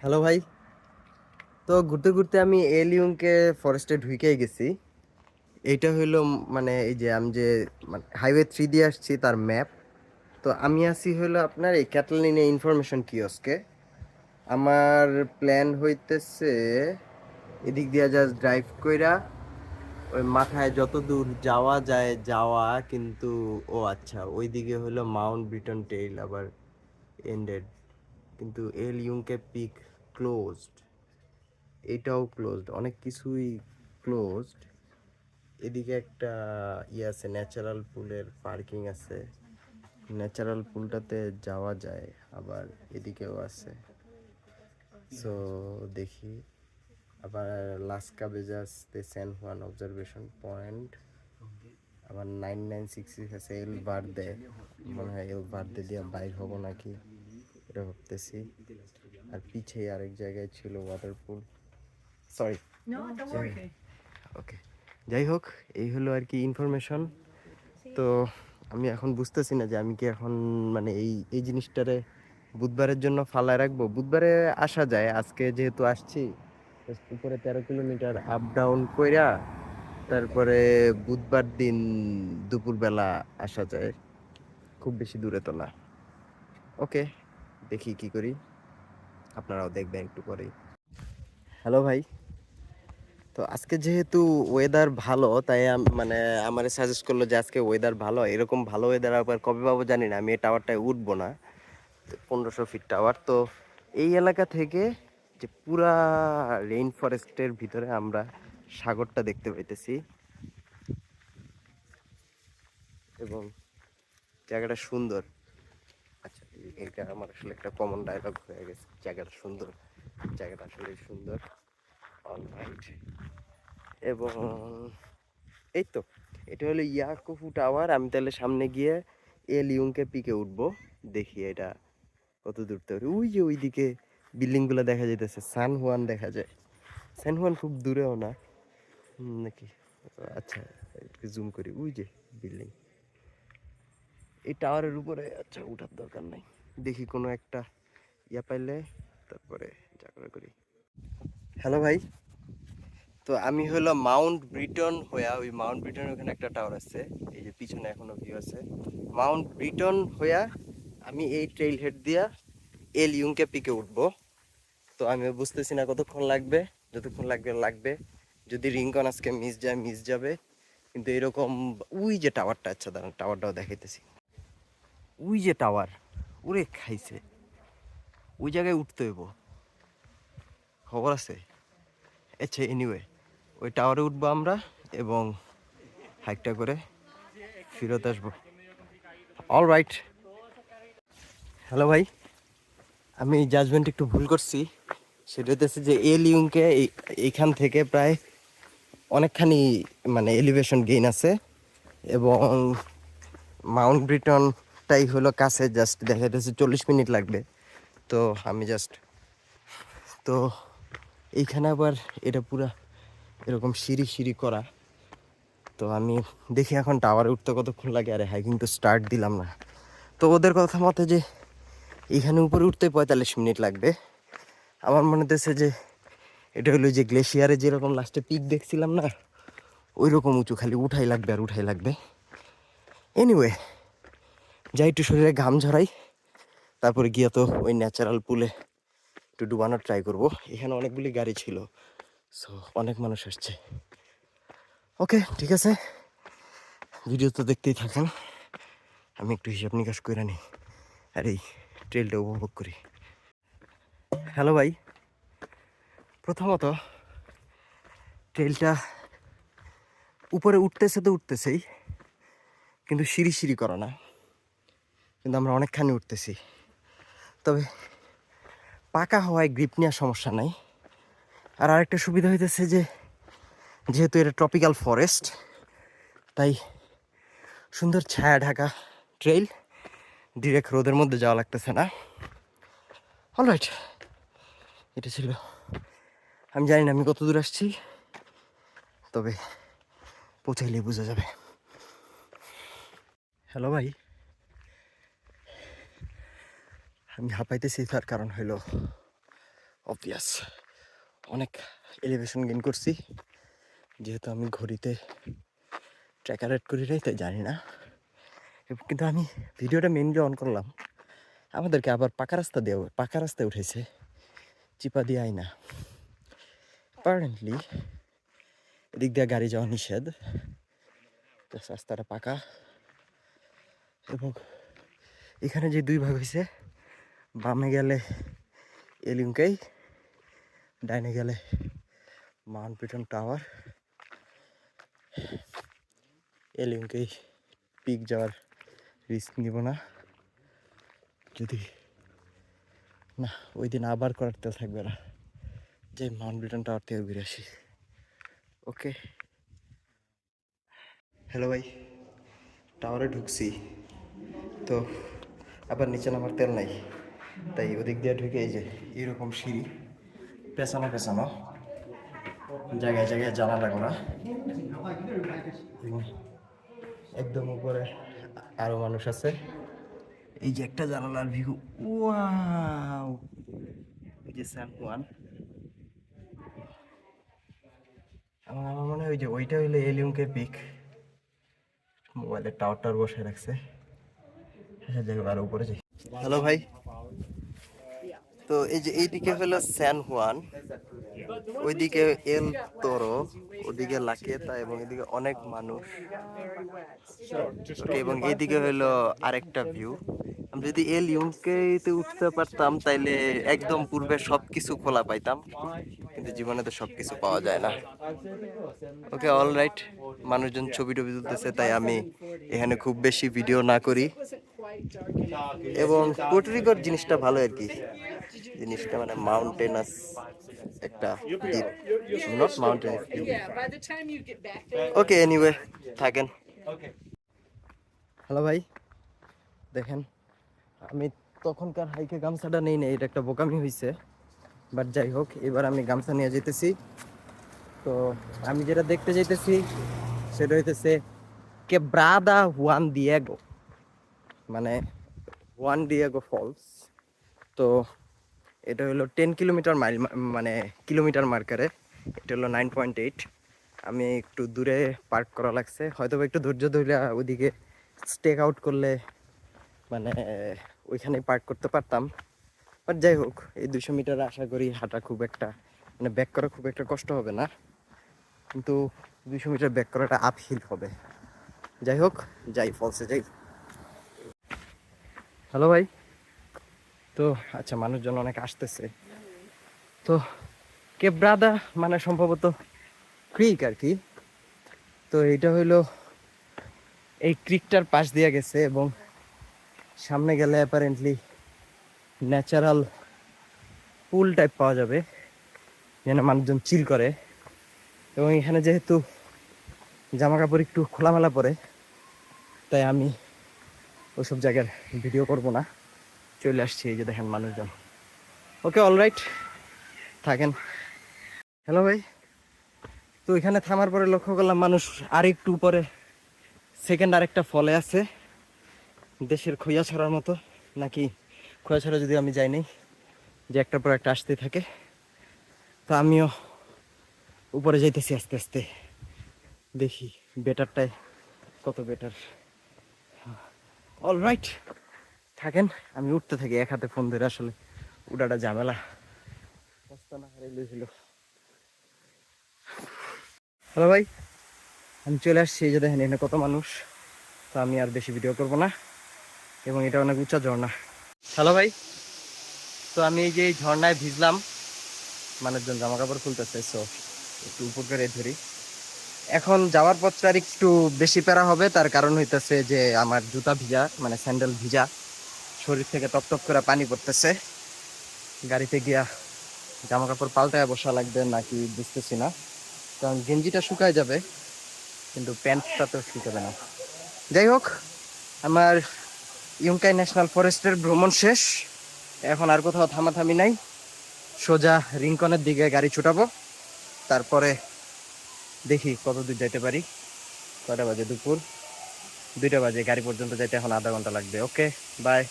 Hello ভাই। তো ঘুরতে ঘুরতে আমি এলিয়ংকে ফরেস্টে ঢুকেই গেছি। এইটা হইলো মানে এই যে আমি যে হাইওয়ে 3 দিয়ে আসছি তার ম্যাপ। তো আমি আছি হইলো আপনার এই ক্যাটালিনে ইনফরমেশন কিওস্কে। আমার প্ল্যান হইতেছে এদিক দিয়ে জাস্ট ড্রাইভ কইরা ওই মাথায় যত দূর যাওয়া যায় যাওয়া, কিন্তু ও আচ্ছা ওইদিকে হলো মাউন্ট ব্রিটন টেইল আবার এন্ডেড, কিন্তু এলিয়ংকে পিক ক্লোজড, এটাও ক্লোজড, অনেক কিছুই ক্লোজড। এদিকে একটা আছে, ন্যাচারাল পুলের পার্কিং আছে, ন্যাচারাল পুলটাতে যাওয়া যায়, আবার এদিকেও আছে। সো দেখি। আবার লাস কাবেজাসতে স্যান হুয়ান অবজারভেশন পয়েন্ট, আবার 9966 আছে এল বার্দে। মনে হয় এল বার্দে দিয়ে বাইর হবো নাকি এটা ভাবতেছি। আর পিছিয়ে আরেক জায়গায় ছিল ওয়াটারপুল, সরি। ওকে, যাই হোক, এই হলো আর কি ইনফরমেশন। তো আমি এখন বুঝতেছি না যে আমি কি এখন মানে এই এই জিনিসটারে বুধবারের জন্য ফালায় রাখবো। বুধবারে আসা যায়, আজকে যেহেতু আসছি just উপরে 13 কিলোমিটার আপ ডাউন কইরা তারপরে বুধবার দিন দুপুরবেলা আসা যায়, খুব বেশি দূরে তো না। ওকে, দেখি কি করি, আপনারাও দেখবেন একটু পরেই। হ্যালো ভাই। তো আজকে যেহেতু ওয়েদার ভালো, তাই মানে আমারে সাজেস্ট করলো যে আজকে ওয়েদার ভালো, এরকম ভালো ওয়েদার আবার কবে পাবো জানি না। আমি এই টাওয়ারটায় উঠবো না, 1500 ফিট টাওয়ার। তো এই এলাকা থেকে যে পুরা রেইন ফরেস্টের ভিতরে আমরা সাগরটা দেখতে পাইতেছি, এবং জায়গাটা সুন্দর। আচ্ছা, এটা আমার আসলে একটা কমন ডায়লগ হয়ে গেছে, জায়গাটা সুন্দর, জায়গাটা আসলে সুন্দর। অলরাইট। এবং এই তো, এটা হলো ইয়াকুফু টাওয়ার। আমি তাহলে সামনে গিয়ে লিউংকে পিকে উঠবো, দেখি এটা কত দূর থেকে। ওই যে ওইদিকে বিল্ডিং গুলো দেখা যাইতেছে, সান হুয়ান দেখা যায়। সান হুয়ান খুব দূরেও না নাকি? আচ্ছা, একটু জুম করি, ওই যে বিল্ডিং এই টাওয়ারের উপরে। আচ্ছা, উঠার দরকার নাই, দেখি কোনো একটা ইয়া পাইলে তারপরে যা করে করি। হ্যালো ভাই। তো আমি হলো মাউন্ট ব্রিটন হইয়া, ওই মাউন্ট ব্রিটনের ওখানে একটা টাওয়ার আছে, এই যে পিছনে এখনো ভিউ আছে। মাউন্ট ব্রিটন হইয়া আমি এই ট্রেইল হেড দিয়া লিউংকে পিকে উঠবো। তো আমি বুঝতেছি না কতক্ষণ লাগবে, যতক্ষণ লাগবে লাগবে। যদি রিংকন আজকে মিস যায় মিস যাবে, কিন্তু এরকম ওই যে টাওয়ারটা, আচ্ছা দাঁড়ান টাওয়ারটাও দেখাইতেছি। ওই যে টাওয়ার, ওরে খাইছে, ওই জায়গায় উঠতে হইব, খবর আছে। আচ্ছা এনিওয়ে, ওই টাওয়ারে উঠবো আমরা এবং হাইকটা করে ফেরত আসবো। All right. হ্যালো ভাই। আমি জাজমেন্ট একটু ভুল করছি, সেটা হচ্ছে যে লিউংকে এইখান থেকে প্রায় অনেকখানি মানে এলিভেশন গেইন আছে, এবং মাউন্ট ব্রিটনটাই হলো কাছে, জাস্ট দেখা যাচ্ছে 40 মিনিট লাগবে। তো আমি জাস্ট, তো এইখানে আবার এটা পুরা এরকম সিঁড়ি সিঁড়ি করা। তো আমি দেখি এখন টাওয়ারে উঠতে কতক্ষণ লাগে। আরে হাইকিং তো স্টার্ট দিলাম না। তো ওদের কথা মতে যে এইখানে উপরে উঠতে 45 মিনিট লাগবে। আমার মনে হতেছে যে এটা হলো যে গ্লেশিয়ারে যেরকম লাস্টে পিক দেখছিলাম না, ওই রকম উঁচু, খালি উঠাই লাগবে আর উঠাই লাগবে। এনিওয়ে, যাই একটু শরীরে ঘাম ঝরাই, তারপরে গিয়ে তো ওই ন্যাচারাল পুলে একটু ডুবানোর ট্রাই করব। এখানে অনেকগুলি গাড়ি ছিল, সো অনেক মানুষ আসছে। ওকে, ঠিক আছে, ভিডিও তো দেখতেই থাকেন, আমি একটু হিসাব নিকাশ করে নিই আর এই ট্রেলটা উপভোগ করি। হ্যালো ভাই। প্রথমত ট্রেলটা উপরে উঠতেছে তো উঠতেছেই, কিন্তু সিঁড়ি সিঁড়ি করা না, কিন্তু আমরা অনেকখানি উঠতেছি। তবে পাকা হওয়ায় গ্রিপ নেওয়ার সমস্যা নাই। আর আরেকটা সুবিধা হইতেছে যে যেহেতু এটা ট্রপিক্যাল ফরেস্ট, তাই সুন্দর ছায়া ঢাকা ট্রেইল, ডিরেক্ট রোদের মধ্যে যাওয়া লাগতেছে না। অলরাইট, এটা ছিল। আমি জানি না আমি কত দূর আসছি, তবে পৌঁছাইলে বোঝা যাবে। হ্যালো ভাই। আমি হাঁপাইতেছি, তার কারণ হইল অবভিয়াস অনেক এলিভেশন গেইন করছি, যেহেতু আমি ঘড়িতে ট্র্যাকার রেড করি নাই তাই জানি না। কিন্তু আমি ভিডিওটা মেনলি অন করলাম, আমাদেরকে আবার পাকা রাস্তায় উঠেছে, চিপা দিয়ে আই না। অ্যাপারেন্টলি এদিক দিয়ে গাড়ি যাওয়া নিষেধ, রাস্তাটা পাকা। এবং এখানে যে দুই ভাগ হয়েছে, বামে গেলে এলিউঙ্কাই, ডাইনে গেলে মাউন্ট পিটন টাওয়ার। এলিউঙ্কাই পিক যাওয়ার রিস্ক নিব না, যদি না ওই দিন আবার করার তেল থাকবে না, যে মাউন্ট পিটন টাওয়ার থেকে ঘুরে আসি। ওকে, হ্যালো ভাই, টাওয়ারে ঢুকছি তো আবার নিচে নামার তেল নাই, তাই ওদিক দিয়ে ঢুকে এই যে এরকম সিঁড়ি পেছানো পেছানো জায়গায় জায়গায় জানালা করা, এবং একদম উপরে আরো মানুষ আছে। এই যে একটা জানালার ভিউ, ওয়াও, এই যে স্যান ওয়ান। আমার মনে হয় ওই যে ওইটা হইলে এলিউঙ্কে পিক, মোবাইলের টাওয়ার বসে রাখছে। হ্যাঁ, যাই হোক আরো উপরে যাই। হ্যালো ভাই, তো এই যে এইদিকে হলো স্যান হুয়ান, ওইদিকে এল তোরো, ওদিকে লাকেতা, এবং এদিকে অনেক মানুষ। Okay, এবং এইদিকে হলো আরেকটা ভিউ। আমি যদি এল ইউনকেতে উঠতে পারতাম তাইলে একদম পূর্বে সবকিছু খোলা পাইতাম, কিন্তু জীবনে তো সবকিছু পাওয়া যায় না। ওকে, অল রাইট, মানুষজন ছবি টবি তুলতেছে, তাই আমি এখানে খুব বেশি ভিডিও না করি। এবং পোর্টোরিকোর জিনিসটা ভালো আর কি, জিনিসটা মানে মাউন্টেনাস একটা দ্বীপ, নট মাউন্টেনাস। ওকে, এনিওয়ে, থাকেন। হ্যালো ভাই, দেখেন আমি তখনকার হাইকে গামছাটা নেই, এটা একটা বোকামি হয়েছে, বাট যাই হোক, এবার আমি গামছা নিয়ে যেতেছি। তো আমি যেটা দেখতে যাইতেছি সেটা হইতেছে কেব্রাদা হুয়ান দিয়েগো, মানে হুয়ান দিয়েগো ফলস। তো এটা হলো 10 কিলোমিটার মাইল, মানে কিলোমিটার মার্কারে এটা হলো 9.8। আমি একটু দূরে পার্ক করা লাগছে, হয়তো একটু ধৈর্য ধরে ওইদিকে স্টেক আউট করলে মানে ওইখানেই পার্ক করতে পারতাম। বাট যাই হোক, এই 200 মিটার আশা করি হাঁটা খুব একটা, মানে ব্যাক করা খুব একটা কষ্ট হবে না, কিন্তু 200 মিটার ব্যাক করাটা আপহিল হবে। যাই হোক, যাই ফলসে যাই। হ্যালো ভাই, তো আচ্ছা, মানুষজন অনেক আসতেছে। তো কেব্রাদা মানে সম্ভবত ক্রিক আর কি। তো এইটা হইলো এই ক্রিকটার পাশ দিয়ে গেছে, এবং সামনে গেলে অ্যাপারেন্টলি ন্যাচারাল পুল টাইপ পাওয়া যাবে, যেন মানুষজন চিল করে। এবং এখানে যেহেতু জামা কাপড় একটু খোলামেলা পরে, তাই আমি ওইসব জায়গার ভিডিও করব না, চলে আসছি। এই যে দেখেন মানুষজন। ওকে, অলরাইট, থাকেন। হ্যালো ভাই, তো এখানে থামার পরে লক্ষ্য করলাম মানুষ আর একটু পরে সেকেন্ড আরেকটা ফলে আছে, দেশের খইয়া ছড়ার মতো, নাকি খইয়া ছড়া যদি আমি যাইনি, যে একটার পর একটা আসতে থাকে। তো আমিও উপরে যাইতেছি আস্তে আস্তে, দেখি বেটারটাই কত বেটার। অলরাইট, থাকেন, আমি উঠতে থাকি এক হাতে ফোন ধরে, আসলে উঠাটা ঝামেলা। হ্যালো ভাই, আমি চলে আসছি, এই যে দেখেন এখানে কত মানুষ। তো আমি আর বেশি ভিডিও করব না, এবং এটা অনেক উঁচা ঝর্ণা। হ্যালো ভাই, তো আমি এই যে এই ঝর্ণায় ভিজলাম, মানুষজন জামা কাপড় খুলতেছে, সো একটু উপর করে ধরি। এখন যাওয়ার পথটা আর একটু বেশি প্যারা হবে, তার কারণ হইতেছে যে আমার জুতা ভিজা, মানে স্যান্ডেল ভিজা, শরীর থেকে টপ টপ করে পানি পড়তেছে। গাড়িতে গিয়া জামা কাপড় পাল্টায় বসা লাগবে নাকি বুঝতেছি না, কারণ গেঞ্জিটা শুকায় যাবে কিন্তু প্যান্টটা তো শুকাবে না। যাই হোক, আমার ইউংকাই ন্যাশনাল ফরেস্টের ভ্রমণ শেষ, এখন আর কোথাও থামাথামি নাই, সোজা রিংকনের দিকে গাড়ি ছুটাবো। তারপরে দেখি কত দূর যাইতে পারি। কয়টা বাজে? দুপুর 2টা বাজে, গাড়ি পর্যন্ত যাইতে এখন আধা ঘন্টা লাগবে। ওকে, বাই।